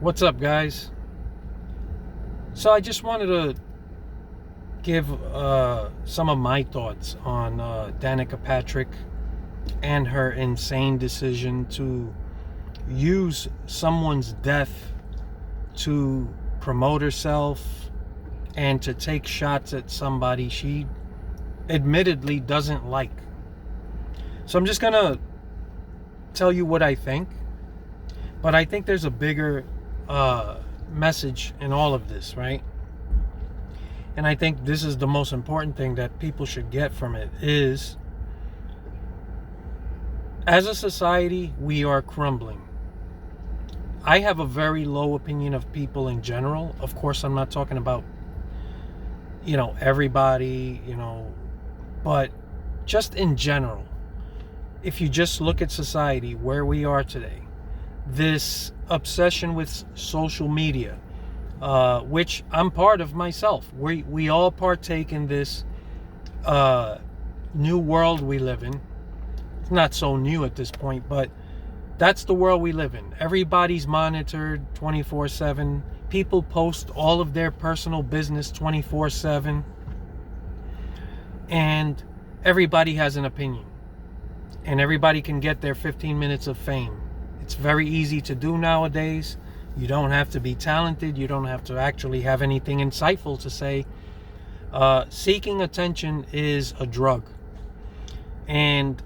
What's up, guys? So I just wanted to give some of my thoughts on Danica Patrick and her insane decision to use someone's death to promote herself and to take shots at somebody she admittedly doesn't like. So I'm just gonna tell you what I think, but I think there's a bigger message in all of this, right? And I think this is the most important thing that people should get from it is, as a society, we are crumbling. I have a very low opinion of people in general. Of course, I'm not talking about, everybody, but just in general. If you just look at society, where we are today, this obsession with social media, which I'm part of myself. We all partake in this new world we live in. It's not so new at this point, but that's the world we live in. Everybody's monitored 24/7. People post all of their personal business 24/7. And everybody has an opinion. And everybody can get their 15 minutes of fame. It's very easy to do nowadays. You don't have to be talented. You don't have to actually have anything insightful to say. Seeking attention is a drug. And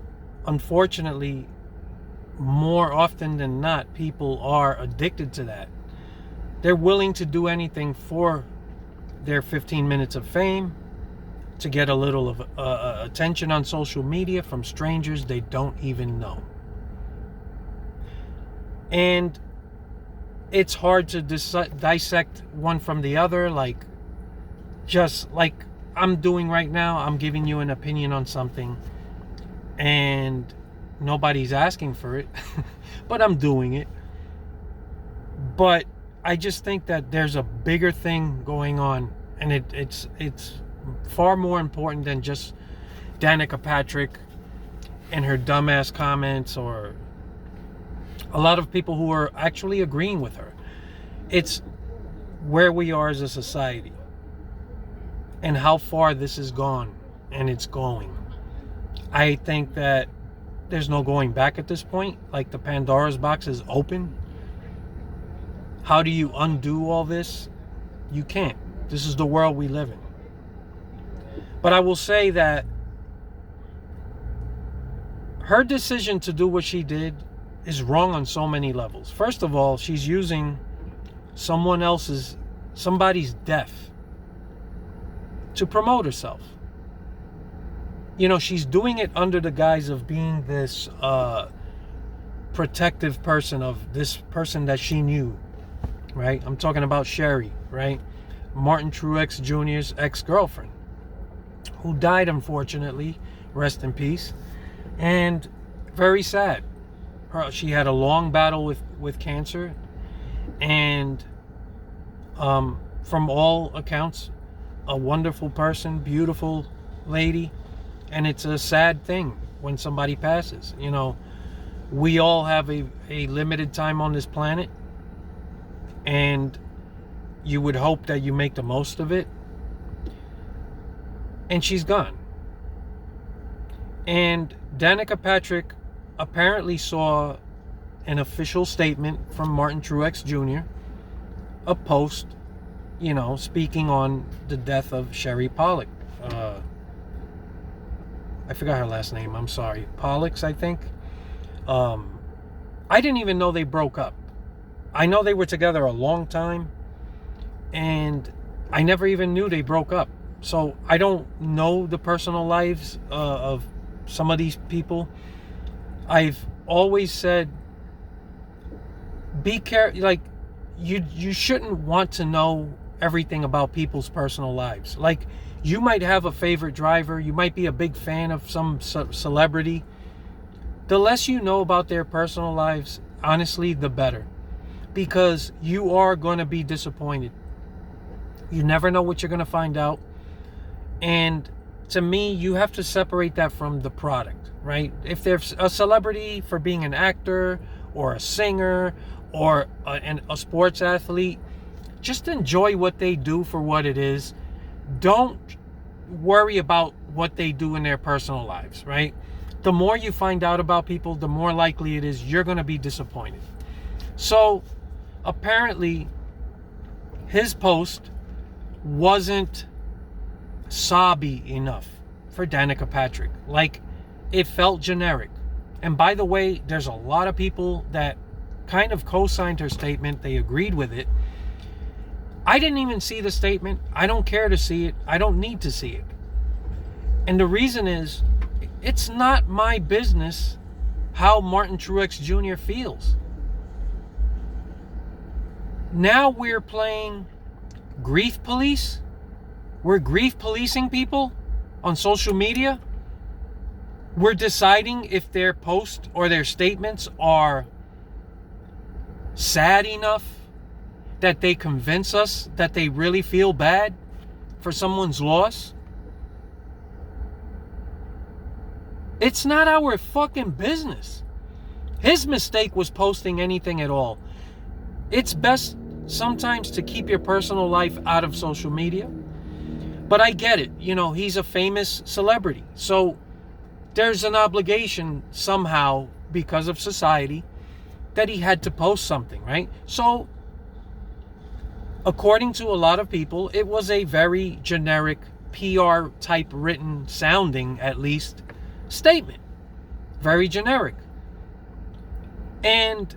unfortunately, more often than not, people are addicted to that. They're willing to do anything for their 15 minutes of fame, to get a little of attention on social media from strangers they don't even know. And it's hard to dissect one from the other, just like I'm doing right now. I'm giving you an opinion on something and nobody's asking for it, but I'm doing it. But I just think that there's a bigger thing going on, and it's far more important than just Danica Patrick and her dumbass comments, or a lot of people who are actually agreeing with her. It's where we are as a society and how far this has gone, and it's going. I think that there's no going back at this point. Like, the Pandora's box is open. How do you undo all this? You can't. This is the world we live in. But I will say that her decision to do what she did is wrong on so many levels. First of all, she's using somebody's death to promote herself. She's doing it under the guise of being this protective person of this person that she knew, right? I'm talking about Sherry, right? Martin Truex Jr.'s ex-girlfriend, who died, unfortunately. Rest in peace. And very sad. She had a long battle with cancer, and from all accounts, a wonderful person, beautiful lady. And it's a sad thing when somebody passes. We all have a limited time on this planet, and you would hope that you make the most of it. And she's gone. And Danica Patrick apparently saw an official statement from Martin Truex Jr., a post, speaking on the death of Sherry Pollock. I forgot her last name. I'm sorry. Pollux, I think. I didn't even know they broke up. I know they were together a long time, and I never even knew they broke up. So I don't know the personal lives of some of these people. I've always said, be careful. Like, you shouldn't want to know everything about people's personal lives. Like, you might have a favorite driver. You might be a big fan of some celebrity. The less you know about their personal lives, honestly, the better. Because you are going to be disappointed. You never know what you're going to find out. And to me, you have to separate that from the product, right? If there's a celebrity for being an actor or a singer or a sports athlete, just enjoy what they do for what it is. Don't worry about what they do in their personal lives, right? The more you find out about people, the more likely it is you're going to be disappointed. So apparently his post wasn't sobby enough for Danica Patrick. Like, it felt generic. And by the way, there's a lot of people that kind of co-signed her statement. They agreed with it. I didn't even see the statement. I don't care to see it. I don't need to see it. And the reason is, it's not my business how Martin Truex Jr. feels. Now we're playing grief police. We're grief policing people on social media. We're deciding if their posts or their statements are sad enough that they convince us that they really feel bad for someone's loss. It's not our fucking business. His mistake was posting anything at all. It's best sometimes to keep your personal life out of social media. But I get it. You know, he's a famous celebrity. So there's an obligation somehow, because of society, that he had to post something, right? So according to a lot of people, it was a very generic PR type written sounding, at least, statement. Very generic. And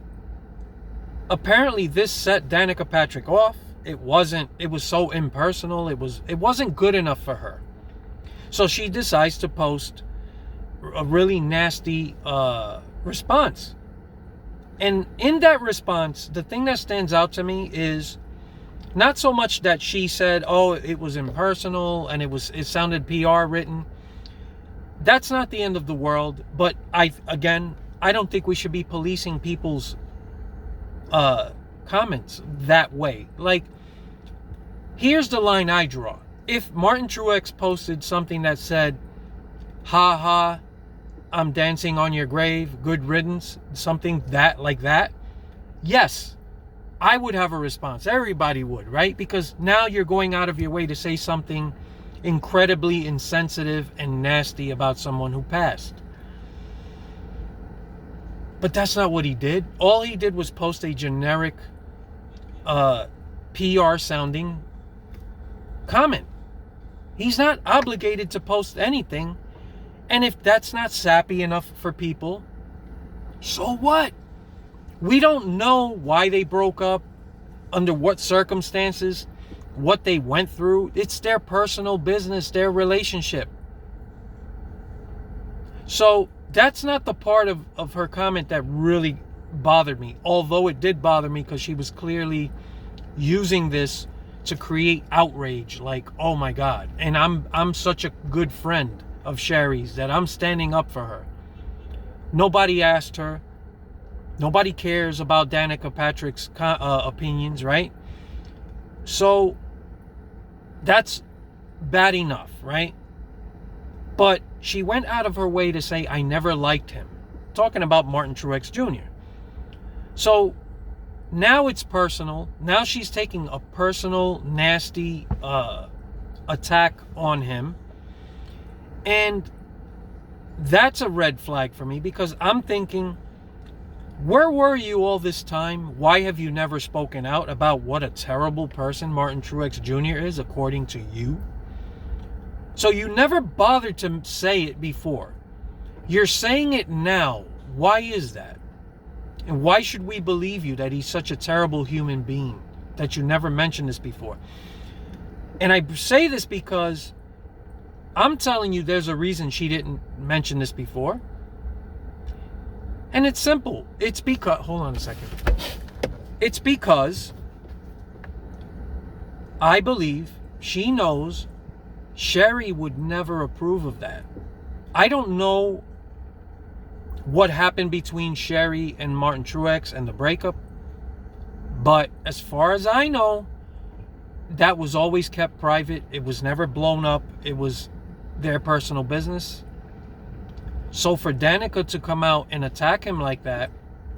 apparently this set Danica Patrick off. It was so impersonal. It wasn't good enough for her. So she decides to post a really nasty response. And in that response, the thing that stands out to me is not so much that she said, oh, it was impersonal and it sounded PR written. That's not the end of the world. But I don't think we should be policing people's comments that way. Like, here's the line I draw. If Martin Truex posted something that said, ha ha, I'm dancing on your grave, good riddance, something like that, yes, I would have a response. Everybody would, right? Because now you're going out of your way to say something incredibly insensitive and nasty about someone who passed. But that's not what he did. All he did was post a generic PR sounding comment. He's not obligated to post anything. And if that's not sappy enough for people, so what? We don't know why they broke up, under what circumstances, what they went through. It's their personal business, their relationship. So that's not the part of her comment that really bothered me. Although it did bother me because she was clearly using this to create outrage. Like, oh my God. And I'm such a good friend of Sherry's that I'm standing up for her. Nobody asked her. Nobody cares about Danica Patrick's opinions, right? So that's bad enough, right? But she went out of her way to say, I never liked him. Talking about Martin Truex Jr. So now it's personal. Now she's taking a personal, nasty attack on him. And that's a red flag for me, because I'm thinking, where were you all this time? Why have you never spoken out about what a terrible person Martin Truex Jr. is, according to you? So you never bothered to say it before. You're saying it now. Why is that? And why should we believe you that he's such a terrible human being, that you never mentioned this before? And I say this because I'm telling you there's a reason she didn't mention this before. And it's simple. It's because, hold on a second. It's because I believe she knows Sherry would never approve of that. I don't know what happened between Sherry and Martin Truex and the breakup, but as far as I know, that was always kept private. It was never blown up. It was their personal business. So for Danica to come out and attack him like that,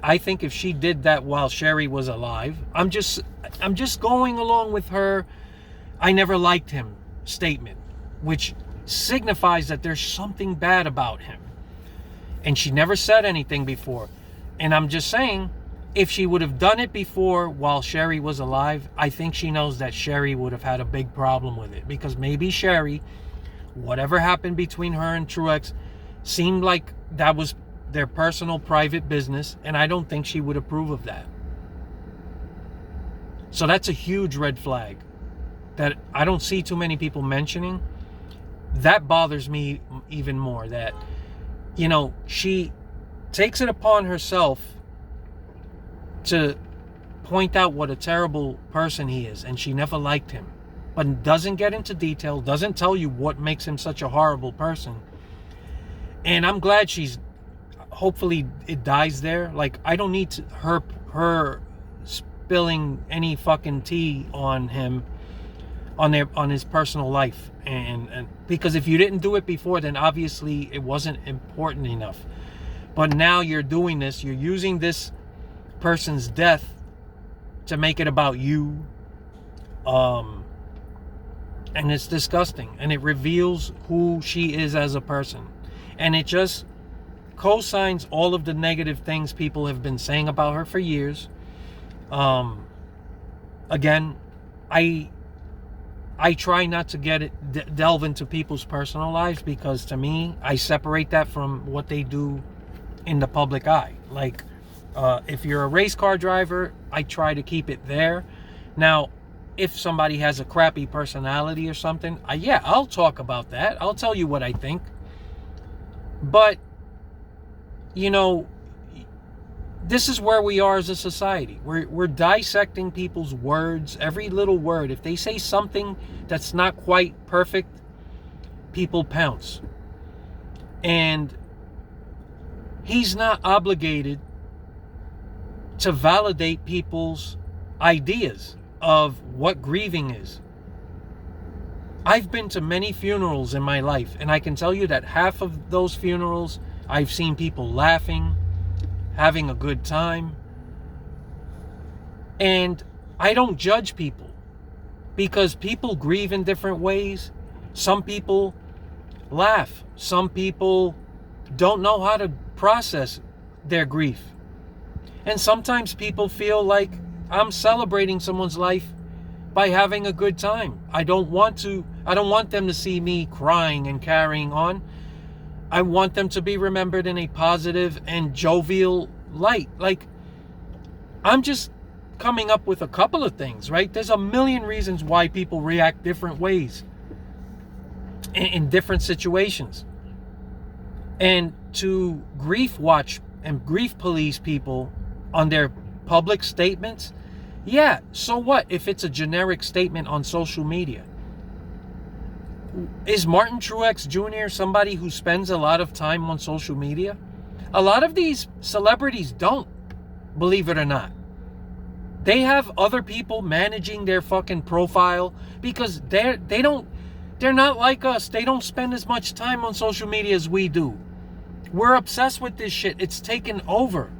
I think if she did that while Sherry was alive, I'm just going along with her "I never liked him" statement, which signifies that there's something bad about him. And she never said anything before. And I'm just saying, if she would have done it before while Sherry was alive, I think she knows that Sherry would have had a big problem with it. Because maybe Sherry, whatever happened between her and Truex, seemed like that was their personal private business. And I don't think she would approve of that. So that's a huge red flag that I don't see too many people mentioning. That bothers me even more, that, you know, she takes it upon herself to point out what a terrible person he is, and she never liked him, but doesn't get into detail, doesn't tell you what makes him such a horrible person. And I'm glad hopefully it dies there. Like, I don't need her spilling any fucking tea on him, on his personal life, and because if you didn't do it before, then obviously it wasn't important enough. But now you're doing this, you're using this person's death to make it about you, and it's disgusting, and it reveals who she is as a person, and it just co-signs all of the negative things people have been saying about her for years. Again, I try not to delve into people's personal lives, because to me, I separate that from what they do in the public eye. Like, if you're a race car driver, I try to keep it there. Now, if somebody has a crappy personality or something, I'll talk about that. I'll tell you what I think. But, you know, this is where we are as a society. We're dissecting people's words, every little word. If they say something that's not quite perfect, people pounce. And he's not obligated to validate people's ideas of what grieving is. I've been to many funerals in my life, and I can tell you that half of those funerals, I've seen people laughing, having a good time. And I don't judge people, because people grieve in different ways. Some people laugh. Some people don't know how to process their grief. And sometimes people feel like I'm celebrating someone's life by having a good time. I don't want them to see me crying and carrying on. I want them to be remembered in a positive and jovial light. Like, I'm just coming up with a couple of things, right? There's a million reasons why people react different ways in different situations. And to grief watch and grief police people on their public statements, so what if it's a generic statement on social media? Is Martin Truex Jr. somebody who spends a lot of time on social media? A lot of these celebrities don't, believe it or not. They have other people managing their fucking profile, because they're not like us. They don't spend as much time on social media as we do. We're obsessed with this shit. It's taken over.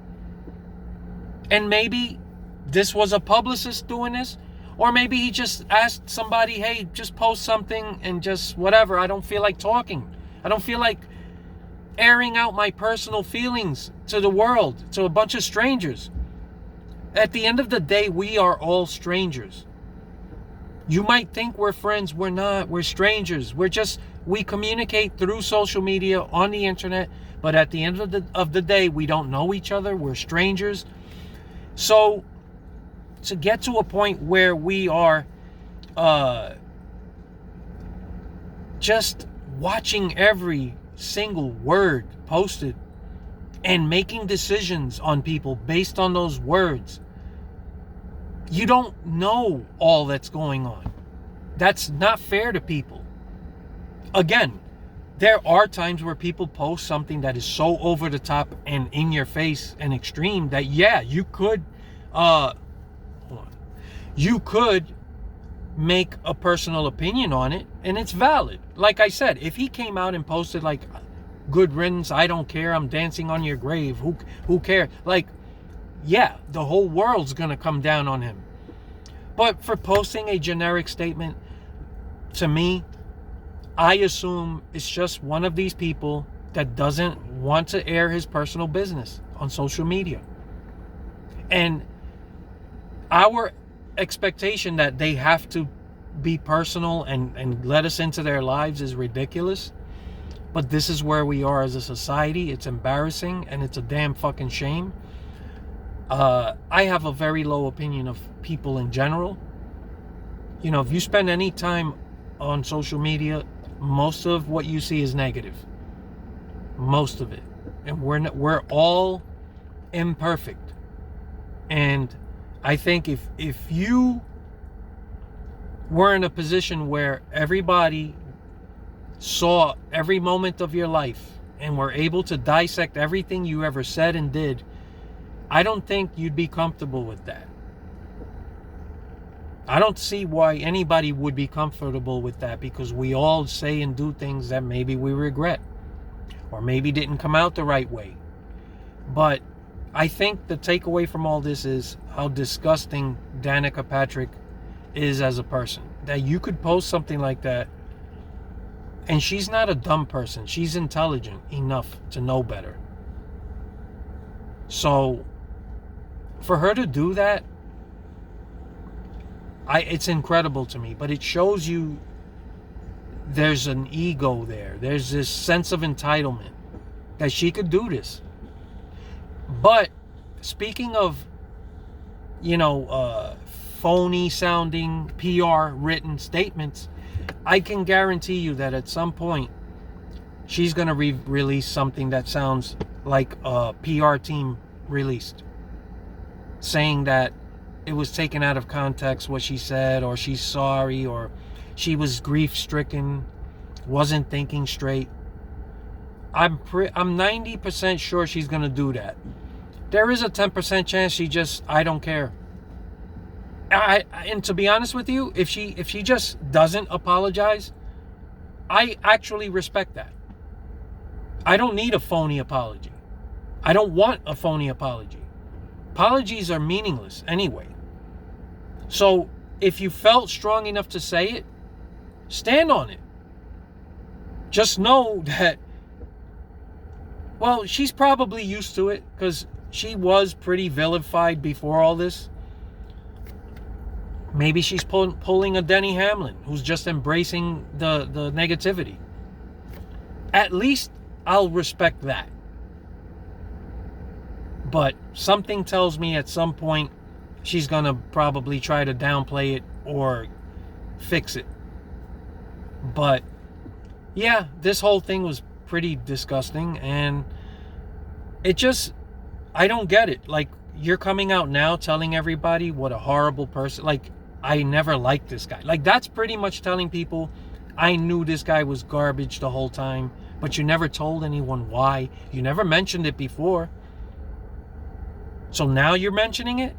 And maybe this was a publicist doing this, or maybe he just asked somebody, hey, just post something and just whatever. I don't feel like talking. I don't feel like airing out my personal feelings to the world, to a bunch of strangers. At the end of the day, we are all strangers. You might think we're friends. We're not. We're strangers. We communicate through social media, on the internet, but at the end of the day, we don't know each other. We're strangers. So to get to a point where we are just watching every single word posted and making decisions on people based on those words, you don't know all that's going on. That's not fair to people. Again, there are times where people post something that is so over the top and in your face and extreme that you could make a personal opinion on it, and it's valid. Like I said, if he came out and posted like, good riddance, I don't care, I'm dancing on your grave, who cares? Like, yeah, the whole world's gonna come down on him. But for posting a generic statement, to me, I assume it's just one of these people that doesn't want to air his personal business on social media. And our expectation that they have to be personal and let us into their lives is ridiculous. But this is where we are as a society. It's embarrassing and it's a damn fucking shame. I have a very low opinion of people in general. You know, if you spend any time on social media, most of what you see is negative. Most of it. And we're all imperfect. And I think if you were in a position where everybody saw every moment of your life and were able to dissect everything you ever said and did, I don't think you'd be comfortable with that. I don't see why anybody would be comfortable with that, because we all say and do things that maybe we regret or maybe didn't come out the right way. But I think the takeaway from all this is how disgusting Danica Patrick is as a person. That you could post something like that, and she's not a dumb person. She's intelligent enough to know better. So for her to do that, it's incredible to me. But it shows you there's an ego there. There's this sense of entitlement that she could do this. But speaking of, phony sounding PR written statements, I can guarantee you that at some point she's going to release something that sounds like a PR team released, saying that it was taken out of context what she said, or she's sorry, or she was grief stricken, wasn't thinking straight. I'm 90% sure she's going to do that. There is a 10% chance I don't care. And to be honest with you, if she just doesn't apologize, I actually respect that. I don't need a phony apology. I don't want a phony apology. Apologies are meaningless anyway. So if you felt strong enough to say it, stand on it. Just know that, well, she's probably used to it, because she was pretty vilified before all this. Maybe she's pulling a Denny Hamlin, who's just embracing the negativity. At least I'll respect that. But something tells me at some point she's going to probably try to downplay it or fix it. But yeah, this whole thing was pretty disgusting, and I don't get it. Like, you're coming out now telling everybody what a horrible person, like, I never liked this guy. Like, that's pretty much telling people, I knew this guy was garbage the whole time, but you never told anyone why. You never mentioned it before. So now you're mentioning it?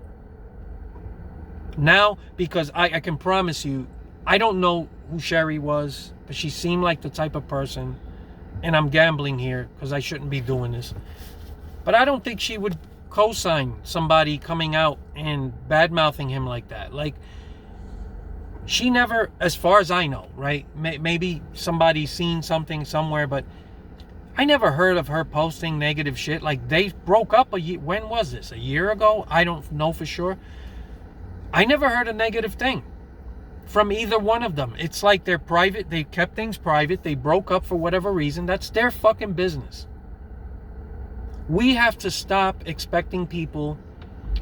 Now, because I can promise you, I don't know who Sherry was, but she seemed like the type of person, and I'm gambling here because I shouldn't be doing this, but I don't think she would co-sign somebody coming out and bad-mouthing him like that. Like, she never, as far as I know, right? Maybe somebody's seen something somewhere, but I never heard of her posting negative shit. Like, they broke up when was this? A year ago? I don't know for sure. I never heard a negative thing from either one of them. It's like they're private. They kept things private. They broke up for whatever reason. That's their fucking business. We have to stop expecting people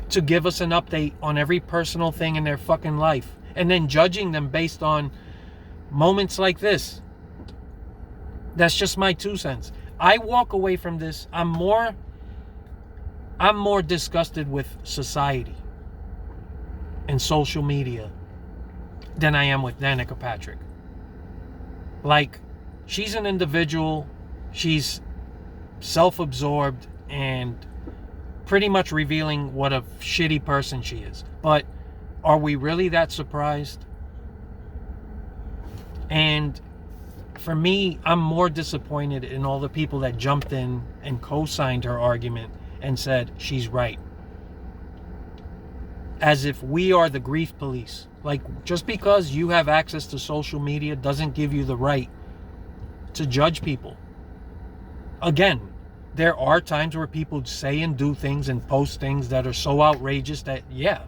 to give us an update on every personal thing in their fucking life, and then judging them based on moments like this. That's just my 2 cents. I walk away from this. I'm more disgusted with society and social media than I am with Danica Patrick. Like, she's an individual. She's self-absorbed and pretty much revealing what a shitty person she is. But are we really that surprised? And for me, I'm more disappointed in all the people that jumped in and co-signed her argument and said she's right. as if we are the grief police. Like, just because you have access to social media doesn't give you the right to judge people. Again, there are times where people say and do things and post things that are so outrageous that, yeah,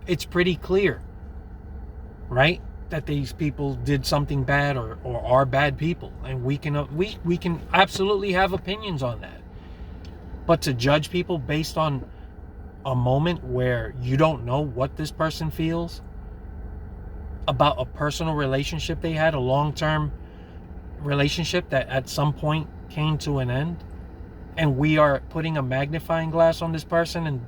it's pretty clear, right, that these people did something bad or are bad people, and we can absolutely have opinions on that. But to judge people based on a moment where you don't know what this person feels about a personal relationship they had, a long-term relationship that at some point came to an end, and we are putting a magnifying glass on this person and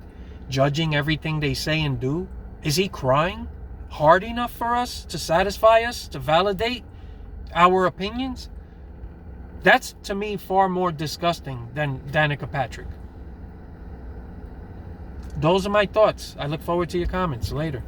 judging everything they say and do. Is he crying hard enough for us to satisfy us, to validate our opinions? That's, to me, far more disgusting than Danica Patrick. Those are my thoughts. I look forward to your comments later.